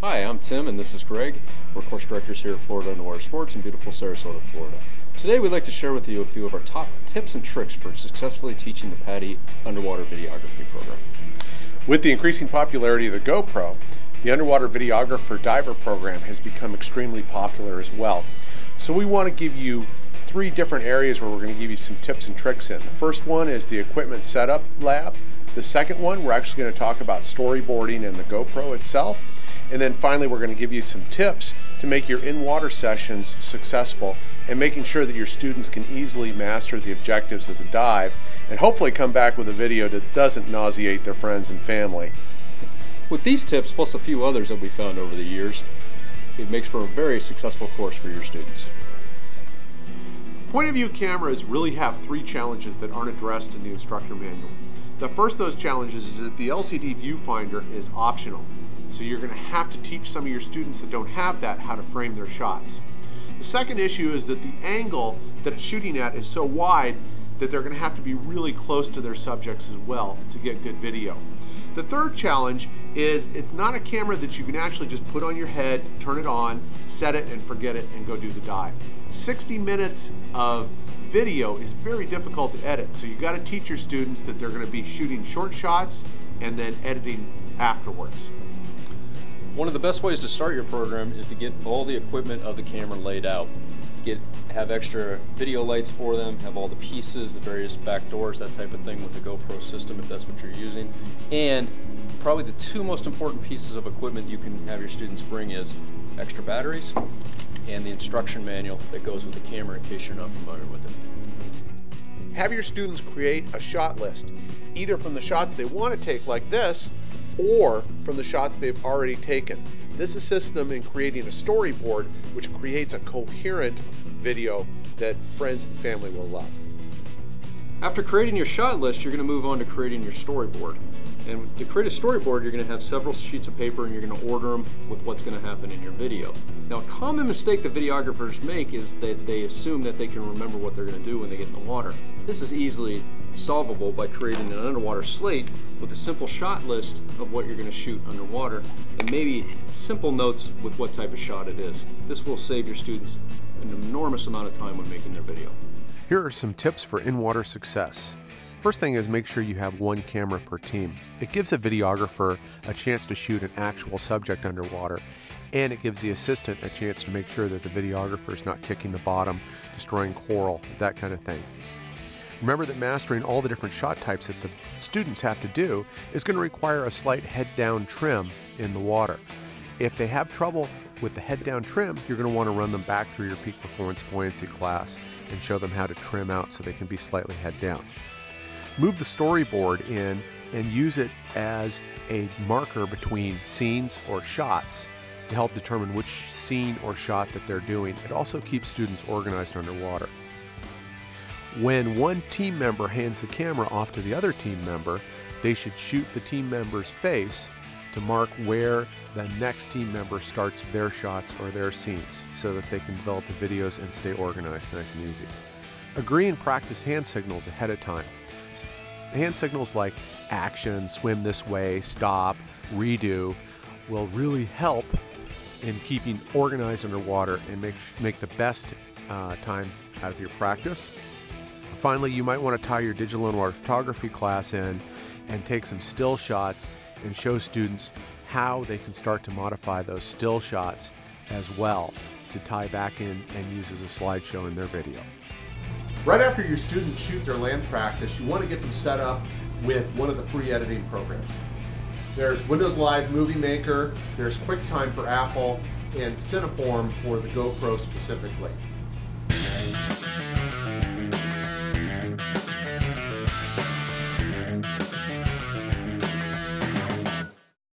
Hi, I'm Tim and this is Greg. We're course directors here at Florida Underwater Sports in beautiful Sarasota, Florida. Today we'd like to share with you a few of our top tips and tricks for successfully teaching the PADI underwater videography program. With the increasing popularity of the GoPro, the underwater videographer diver program has become extremely popular as well. So we want to give you 3 different areas where we're going to give you some tips and tricks in. The first one is the equipment setup lab. The second one, we're actually going to talk about storyboarding and the GoPro itself. And then finally, we're going to give you some tips to make your in-water sessions successful and making sure that your students can easily master the objectives of the dive and hopefully come back with a video that doesn't nauseate their friends and family. With these tips, plus a few others that we found over the years, it makes for a very successful course for your students. Point of view cameras really have 3 challenges that aren't addressed in the instructor manual. The first of those challenges is that the LCD viewfinder is optional. So you're going to have to teach some of your students that don't have that how to frame their shots. The second issue is that the angle that it's shooting at is so wide that they're going to have to be really close to their subjects as well to get good video. The third challenge is it's not a camera that you can actually just put on your head, turn it on, set it and forget it and go do the dive. 60 minutes of video is very difficult to edit, so you got to teach your students that they're going to be shooting short shots and then editing afterwards. One of the best ways to start your program is to get all the equipment of the camera laid out. Have extra video lights for them, have all the pieces, the various back doors, that type of thing with the GoPro system if that's what you're using. And probably the 2 most important pieces of equipment you can have your students bring is extra batteries and the instruction manual that goes with the camera in case you're not familiar with it. Have your students create a shot list, either from the shots they want to take like this, or from the shots they've already taken. This assists them in creating a storyboard which creates a coherent video that friends and family will love. After creating your shot list, you're going to move on to creating your storyboard. And to create a storyboard, you're going to have several sheets of paper and you're going to order them with what's going to happen in your video. Now, a common mistake that videographers make is that they assume that they can remember what they're going to do when they get in the water. This is easily solvable by creating an underwater slate with a simple shot list of what you're going to shoot underwater and maybe simple notes with what type of shot it is. This will save your students an enormous amount of time when making their video. Here are some tips for in-water success. First thing is make sure you have 1 camera per team. It gives a videographer a chance to shoot an actual subject underwater, and it gives the assistant a chance to make sure that the videographer is not kicking the bottom, destroying coral, that kind of thing. Remember that mastering all the different shot types that the students have to do is going to require a slight head-down trim in the water. If they have trouble with the head-down trim, you're going to want to run them back through your peak performance buoyancy class and show them how to trim out so they can be slightly head-down. Move the storyboard in and use it as a marker between scenes or shots to help determine which scene or shot that they're doing. It also keeps students organized underwater. When one team member hands the camera off to the other team member, they should shoot the team member's face to mark where the next team member starts their shots or their scenes so that they can develop the videos and stay organized nice and easy. Agree and practice hand signals ahead of time. Hand signals like action, swim this way, stop, redo will really help in keeping organized underwater and make the best time out of your practice. Finally, you might want to tie your digital underwater photography class in and take some still shots and show students how they can start to modify those still shots as well to tie back in and use as a slideshow in their video. Right after your students shoot their land practice, you want to get them set up with one of the free editing programs. There's Windows Live Movie Maker, there's QuickTime for Apple, and Cineform for the GoPro specifically.